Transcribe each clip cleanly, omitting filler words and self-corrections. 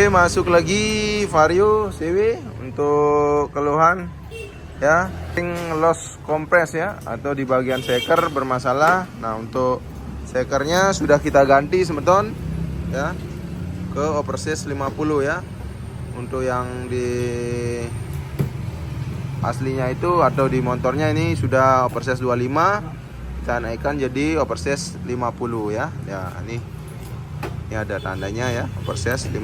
Oke, masuk lagi Vario CW untuk keluhan ya, loss compress ya, atau di bagian shaker bermasalah. Nah, untuk shakernya sudah kita ganti semeton ya ke oversize 50 ya. Untuk yang di aslinya itu atau di motornya ini sudah oversize 25, kita naikkan jadi oversize 50 ya. Ya, ini ada tandanya ya, oversize 50.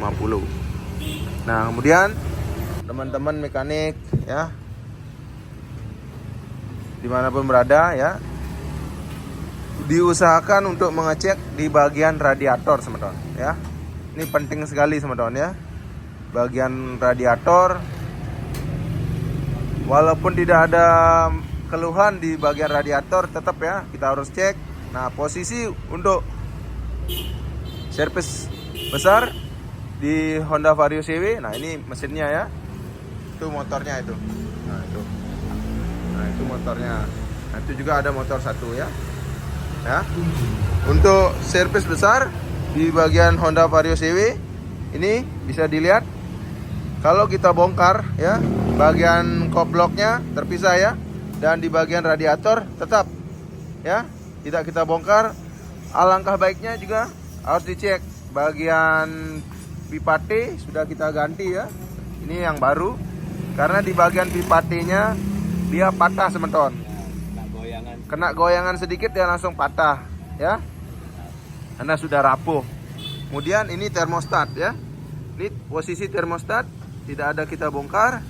Nah, kemudian teman-teman mekanik ya, dimanapun berada ya, diusahakan untuk mengecek di bagian radiator semeton ya. Ini penting sekali semeton ya. Bagian radiator, walaupun tidak ada keluhan di bagian radiator, tetap ya kita harus cek. Nah, posisi untuk servis besar di Honda Vario CW. Nah, ini mesinnya ya, itu motornya itu. Nah itu motornya. Nah, itu juga ada motor satu ya. Ya, untuk servis besar di bagian Honda Vario CW ini bisa dilihat kalau kita bongkar ya, bagian kop bloknya terpisah ya, dan di bagian radiator tetap ya tidak kita bongkar. Alangkah baiknya juga harus dicek bagian pipa T, sudah kita ganti ya, ini yang baru, karena di bagian pipa T-nya dia patah semeton, kena goyangan sedikit dia langsung patah ya, karena sudah rapuh. Kemudian ini termostat ya, ini posisi termostat tidak ada kita bongkar,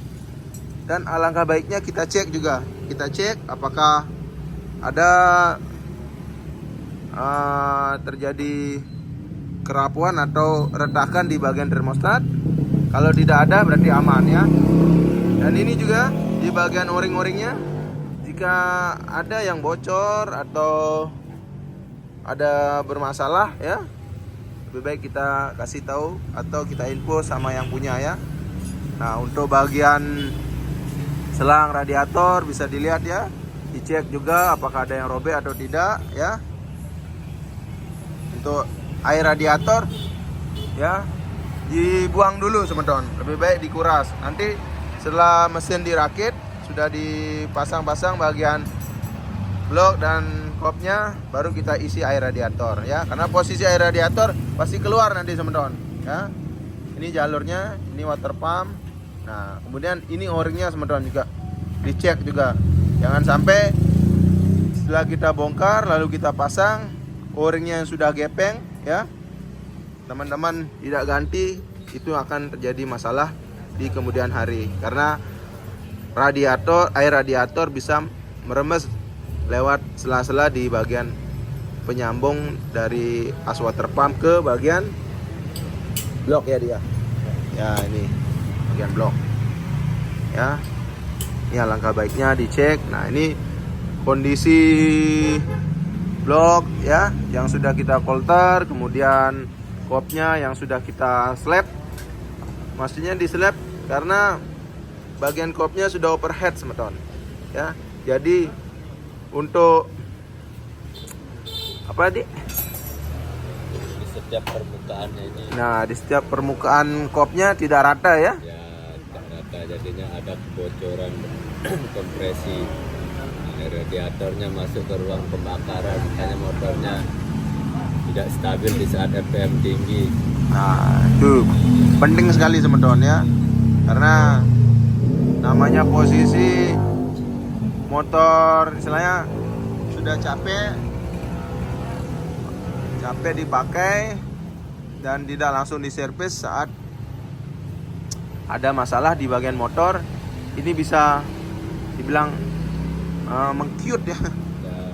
dan alangkah baiknya kita cek juga, kita cek apakah ada terjadi kerapuan atau retakan di bagian termostat. Kalau tidak ada berarti aman ya. Dan ini juga di bagian o-ring-o-ringnya, jika ada yang bocor atau ada bermasalah ya, lebih baik kita kasih tahu atau kita info sama yang punya ya. Nah, untuk bagian selang radiator bisa dilihat ya, dicek juga apakah ada yang robek atau tidak ya. Untuk air radiator ya, dibuang dulu semeton, lebih baik dikuras. Nanti setelah mesin dirakit, sudah dipasang-pasang bagian blok dan kopnya, baru kita isi air radiator ya, karena posisi air radiator pasti keluar nanti semeton ya. Ini jalurnya, ini water pump. Nah, kemudian ini o-ringnya semeton juga dicek juga, jangan sampai setelah kita bongkar lalu kita pasang o-ringnya yang sudah gepeng ya, teman-teman tidak ganti, itu akan terjadi masalah di kemudian hari, karena air radiator bisa meremes lewat sela-sela di bagian penyambung dari as water pump ke bagian blok ya dia. Ya, ini bagian blok. Ya. Ini alangkah baiknya dicek. Nah, ini kondisi blok ya, yang sudah kita kolter, kemudian kopnya yang sudah kita slap. Maksudnya di slap karena bagian kopnya sudah overhead semeton ya. Jadi untuk apa di setiap permukaannya ini, nah di setiap permukaan kopnya tidak rata ya, tidak rata, jadinya ada kebocoran kompresi. Air radiatornya masuk ke ruang pembakaran, makanya motornya tidak stabil di saat RPM tinggi. nah itu penting sekali semeton ya, karena namanya posisi motor istilahnya sudah capek dipakai dan tidak langsung diservis saat ada masalah di bagian motor, ini bisa dibilang mengkiut ya,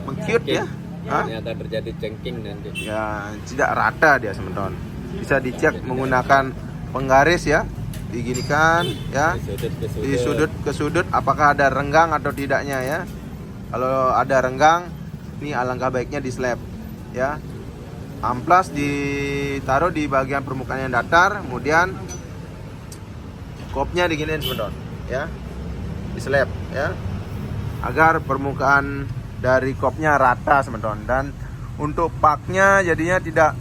mengkiut ya. Ternyata terjadi cengking nanti. Ya, tidak rata dia semeton. Bisa dicek menggunakan penggaris ya, diginikan ya, di sudut ke sudut apakah ada renggang atau tidaknya ya. Kalau ada renggang, ini alangkah baiknya di slap ya. Amplas ditaruh di bagian permukaan yang datar, kemudian kopnya diginiin semeton ya, di slap ya, agar permukaan dari kopnya rata semeton. Dan untuk paknya jadinya tidak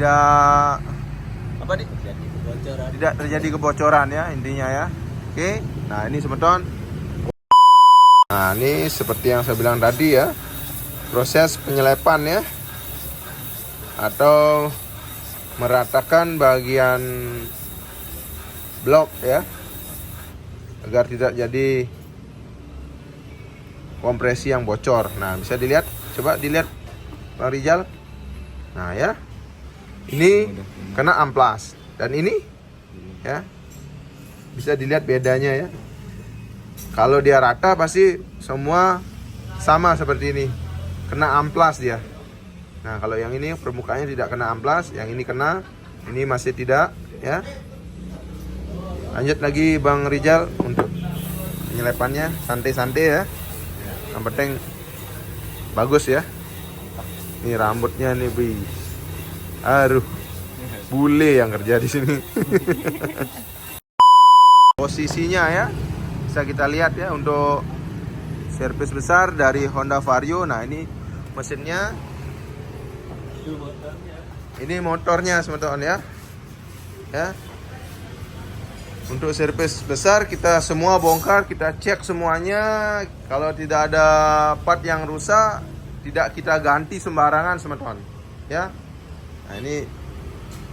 apa nih? Jadi kebocoran. Tidak terjadi kebocoran ya intinya ya. Oke. Nah, ini semeton. Nah, ini seperti yang saya bilang tadi ya. Proses penyelepan ya. Atau meratakan bagian blok ya. Agar tidak jadi kompresi yang bocor. Nah, bisa dilihat, coba dilihat Bang Rizal. Nah ya, ini kena amplas dan ini ya bisa dilihat bedanya ya. Kalau dia rata pasti semua sama seperti ini, kena amplas dia. Nah kalau yang ini permukaannya tidak kena amplas, yang ini kena, ini masih tidak ya. Lanjut lagi Bang Rizal untuk penyelepannya, santai-santai ya. Yang penting bagus ya. Ini rambutnya nih, Bi. Aduh, bule yang kerja di sini. Posisinya ya, bisa kita lihat ya untuk servis besar dari Honda Vario. Nah ini mesinnya, ini motornya teman-teman ya. Ya. Untuk servis besar kita semua bongkar, kita cek semuanya. Kalau tidak ada part yang rusak, tidak kita ganti sembarangan teman-teman ya. Nah ini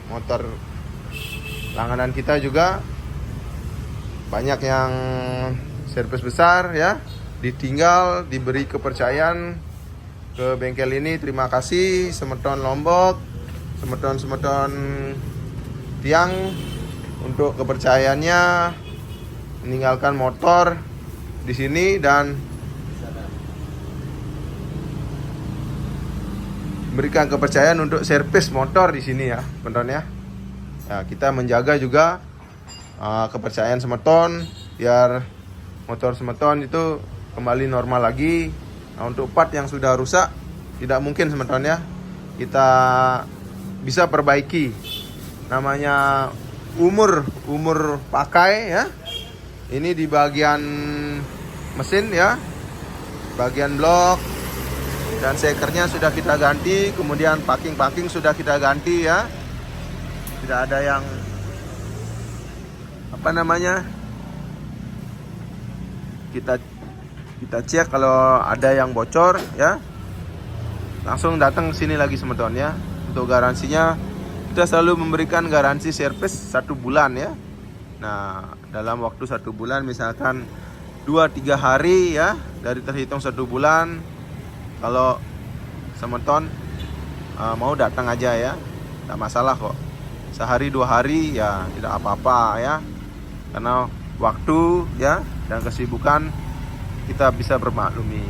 motor langganan kita juga banyak yang servis besar ya, ditinggal, diberi kepercayaan ke bengkel ini. Terima kasih Semeton Lombok, Semeton Tiang untuk kepercayaannya meninggalkan motor di sini dan memberikan kepercayaan untuk servis motor di sini ya, teman-teman ya. Ya, kita menjaga juga kepercayaan Semeton biar motor Semeton itu kembali normal lagi. Nah, untuk part yang sudah rusak tidak mungkin Semeton ya kita bisa perbaiki. Namanya umur pakai ya. Ini di bagian mesin ya, bagian blok dan sekernya sudah kita ganti, kemudian packing sudah kita ganti ya. Tidak ada yang apa namanya, kita cek kalau ada yang bocor ya, langsung datang sini lagi Semeton ya. Untuk garansinya kita selalu memberikan garansi servis 1 bulan ya. Nah dalam waktu 1 bulan, misalkan 2-3 hari ya dari terhitung 1 bulan, kalau Semeton mau datang aja ya, tidak masalah kok. Sehari 2 hari ya tidak apa-apa ya, karena waktu ya dan kesibukan kita bisa bermaklumi.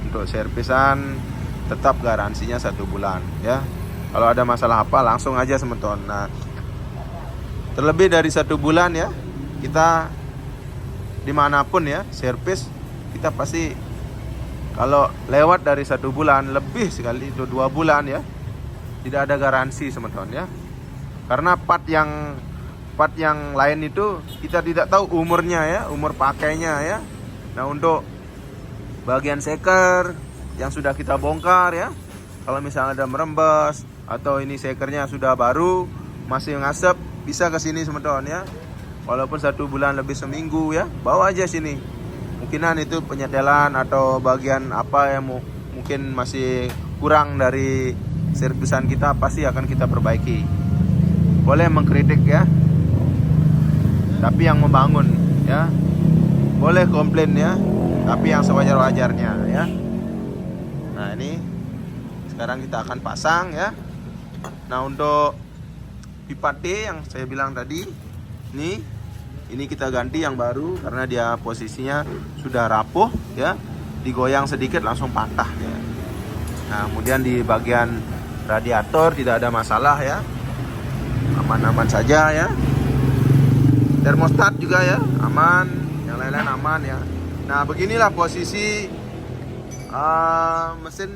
Untuk servisan tetap garansinya 1 bulan ya. Kalau ada masalah apa langsung aja Semeton. Nah terlebih dari 1 bulan ya, kita dimanapun ya servis, kita pasti kalau lewat dari 1 bulan, lebih sekali itu 2 bulan ya, tidak ada garansi Semeton ya. Karena part yang lain itu kita tidak tahu umurnya ya, umur pakainya ya. Nah untuk bagian seker yang sudah kita bongkar ya, kalau misalnya ada merembes atau ini sekernya sudah baru masih ngasep, bisa ke sini Semeton ya. Walaupun 1 bulan lebih seminggu ya, bawa aja sini. Mungkinan itu penyetelan atau bagian apa yang mungkin masih kurang dari servisan kita, pasti akan kita perbaiki. Boleh mengkritik ya, tapi yang membangun ya. Boleh komplain ya, tapi yang sewajar-wajarnya ya. Nah ini sekarang kita akan pasang ya. Nah untuk pipa T yang saya bilang tadi, ini kita ganti yang baru karena dia posisinya sudah rapuh ya, digoyang sedikit langsung patah ya. Nah kemudian di bagian radiator tidak ada masalah ya, aman-aman saja ya. Termostat juga ya aman, yang lain-lain aman ya. Nah beginilah posisi mesin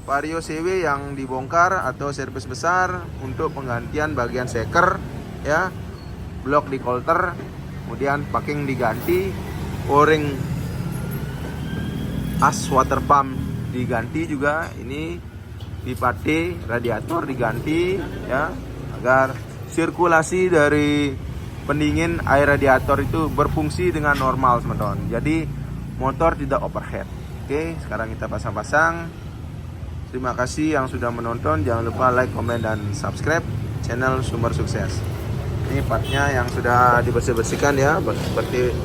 Vario CW yang dibongkar atau servis besar untuk penggantian bagian seker ya, blok di coulter, kemudian packing diganti, o-ring as water pump diganti juga. Ini pipa T radiator diganti ya, agar sirkulasi dari pendingin air radiator itu berfungsi dengan normal teman-teman. Jadi motor tidak overheat. Oke, sekarang kita pasang-pasang. Terima kasih yang sudah menonton. Jangan lupa like, komen, dan subscribe channel Sumber Sukses. Ini partnya yang sudah dibersih-bersihkan ya, seperti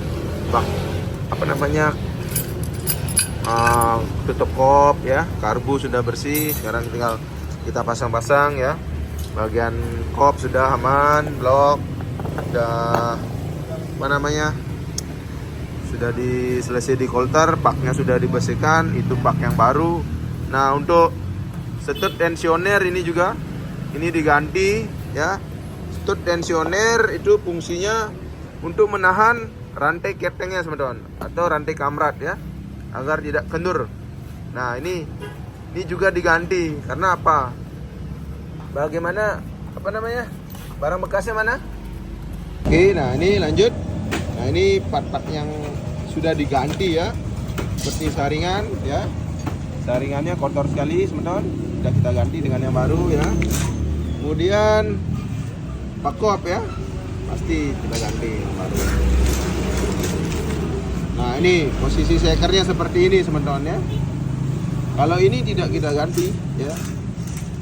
tutup kop ya, karbu sudah bersih. Sekarang tinggal kita pasang-pasang ya. Bagian kop sudah aman, blok sudah sudah selesai di kolter, paknya sudah dibersihkan, itu pak yang baru. Nah, untuk stud tensioner ini juga ini diganti ya. Stud tensioner itu fungsinya untuk menahan rantai ketengnya teman-teman, atau rantai kamrat ya, agar tidak kendur. Nah, ini juga diganti karena apa? Bagaimana barang bekasnya mana? Oke, nah ini lanjut. Nah, ini part-part yang sudah diganti ya, seperti saringan ya. Saringannya kotor sekali teman-teman, sudah kita ganti dengan yang baru ya. Kemudian pakop ya, pasti kita ganti yang baru. Nah, ini posisi sekernya seperti ini teman-teman ya. Kalau ini tidak kita ganti ya,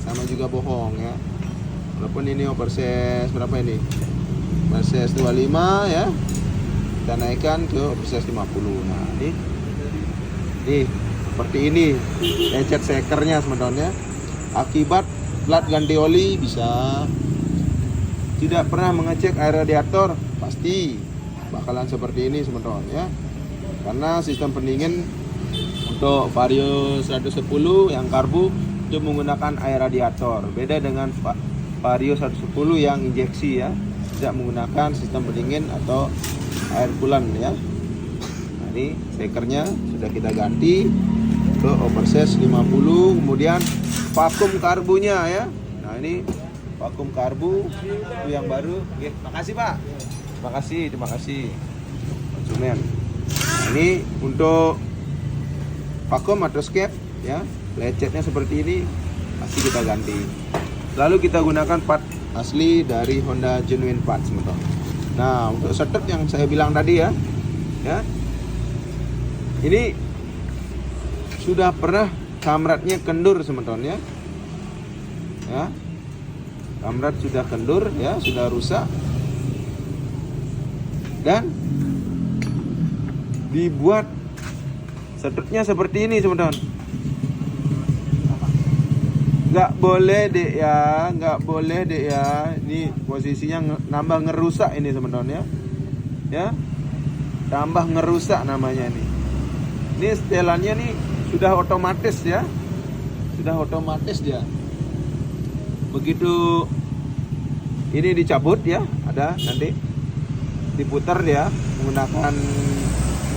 sama juga bohong ya. Walaupun ini oversize berapa ini? Oversize 25 ya, kita naikkan ke oversize 50. Nah, ini seperti ini lecet sekernya teman-teman ya. Akibat plat ganti oli bisa. Tidak pernah mengecek air radiator, pasti bakalan seperti ini teman-teman ya. Karena sistem pendingin untuk Vario 110 yang karbu itu menggunakan air radiator. Beda dengan Vario 110 yang injeksi ya, tidak menggunakan sistem pendingin atau air coolant ya. Nah, ini sekernya sudah kita ganti ke oversize 50. Kemudian vakum karbunya ya. Nah, ini vakum karbu itu yang baru. Oke, makasih Pak. Terima kasih konsumen. Nah, ini untuk vakum atau skep ya, lecetnya seperti ini pasti kita ganti. Lalu kita gunakan part asli dari Honda Genuine Parts teman-teman. Nah, untuk setup yang saya bilang tadi ya, ini sudah pernah kamratnya kendur teman-teman ya. Kamrat sudah kendur ya, sudah rusak, dan dibuat setupnya seperti ini teman-teman. Nggak boleh deh ya. Ini posisinya nambah ngerusak ini teman-teman ya. Tambah ngerusak namanya ini. Ini setelannya nih sudah otomatis ya. Sudah otomatis dia. Begitu ini dicabut ya, ada nanti diputar dia menggunakan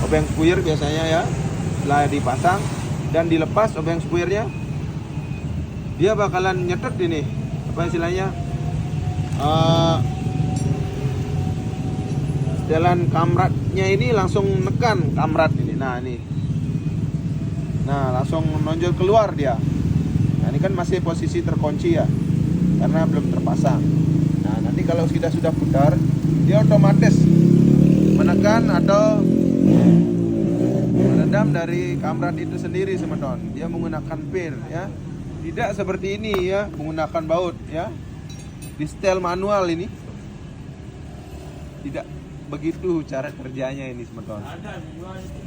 obeng spuyer biasanya ya. Setelah dipasang dan dilepas obeng spuyernya, dia bakalan nyetet ini, apa istilahnya, setelan kamratnya ini langsung nekan kamrat ini. Nah, langsung menonjol keluar dia. Nah, ini kan masih posisi terkunci ya, karena belum terpasang. Nah, nanti kalau kita sudah putar, dia otomatis menekan atau meredam dari kamrat itu sendiri teman-teman. Dia menggunakan pin ya. Tidak seperti ini ya, menggunakan baut ya. Di setel manual ini tidak begitu cara kerjanya ini teman-teman.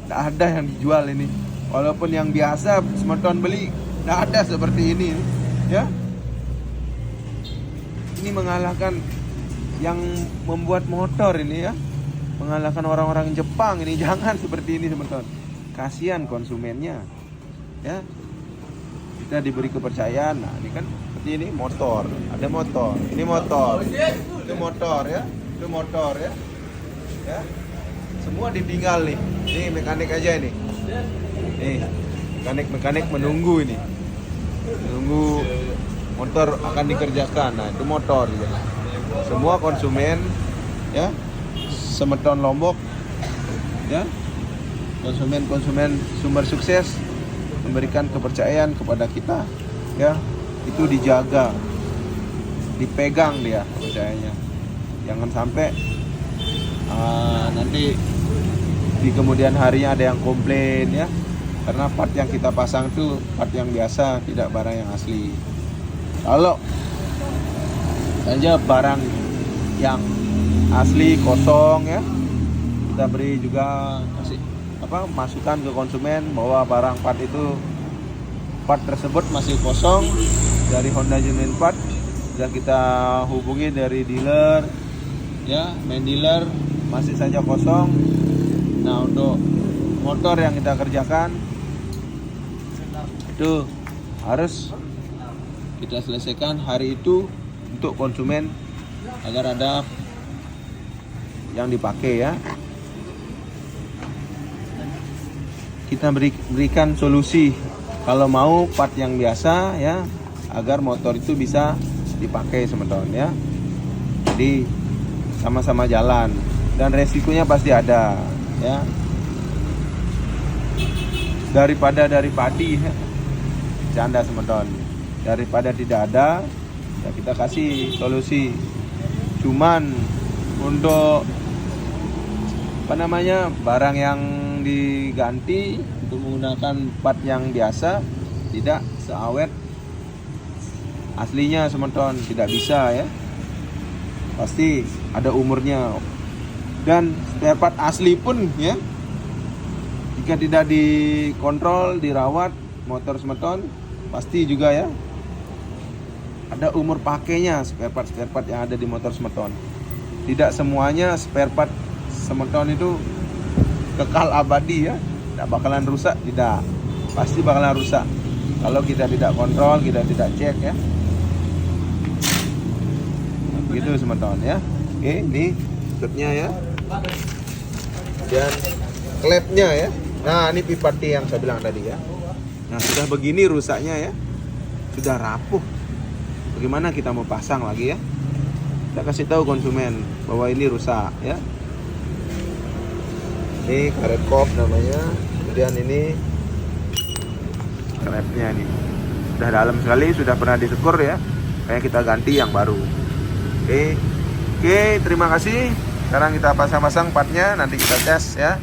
Tidak ada yang dijual ini. Walaupun yang biasa teman-teman beli, tidak ada seperti ini ya. Ini mengalahkan yang membuat motor ini ya. Mengalahkan orang-orang Jepang ini. Jangan seperti ini teman-teman. Kasihan konsumennya ya. Kita diberi kepercayaan. Nah, ini kan seperti ini motor, ada motor, ini motor, itu motor ya, itu motor ya, semua ditinggal nih. Ini mekanik aja ini, nih mekanik menunggu ini, menunggu motor akan dikerjakan. Nah, itu motor ya. Semua konsumen ya, Semeton Lombok ya, konsumen Sumber Sukses memberikan kepercayaan kepada kita ya, itu dijaga, dipegang dia kepercayaannya. Jangan sampai nanti di kemudian harinya ada yang komplain ya, karena part yang kita pasang itu part yang biasa, tidak barang yang asli. Kalau saja barang yang asli kosong ya, kita beri juga masukan ke konsumen bahwa barang part tersebut masih kosong dari Honda Genuine Part, sudah kita hubungi dari dealer ya, main dealer masih saja kosong. Nah, untuk motor yang kita kerjakan itu harus kita selesaikan hari itu untuk konsumen agar ada yang dipakai ya. Kita berikan solusi kalau mau part yang biasa ya, agar motor itu bisa dipakai teman-teman ya. Jadi sama-sama jalan, dan resikonya pasti ada ya. Daripada dari padi ya, canda teman-teman, daripada tidak ada ya, kita kasih solusi. Cuman untuk barang yang diganti untuk menggunakan part yang biasa tidak seawet aslinya teman-teman, tidak bisa ya, pasti ada umurnya. Dan spare part asli pun ya, jika tidak dikontrol, dirawat motor teman-teman, pasti juga ya ada umur pakainya spare part yang ada di motor teman-teman. Tidak semuanya spare part teman-teman itu kekal abadi ya, tidak bakalan rusak, tidak, pasti bakalan rusak kalau kita tidak kontrol, kita tidak cek ya. Begitu teman-teman ya. Oke, ini tutupnya ya, dan klepnya ya. Nah, ini pipati yang saya bilang tadi ya. Nah, sudah begini rusaknya ya, sudah rapuh, bagaimana kita mau pasang lagi ya? Kita kasih tahu konsumen bahwa ini rusak ya. Ini karet kop namanya, kemudian ini klepnya nih sudah dalam sekali, sudah pernah disekur ya, kayak kita ganti yang baru. Oke, terima kasih. Sekarang kita pasang-pasang partnya, nanti kita tes ya.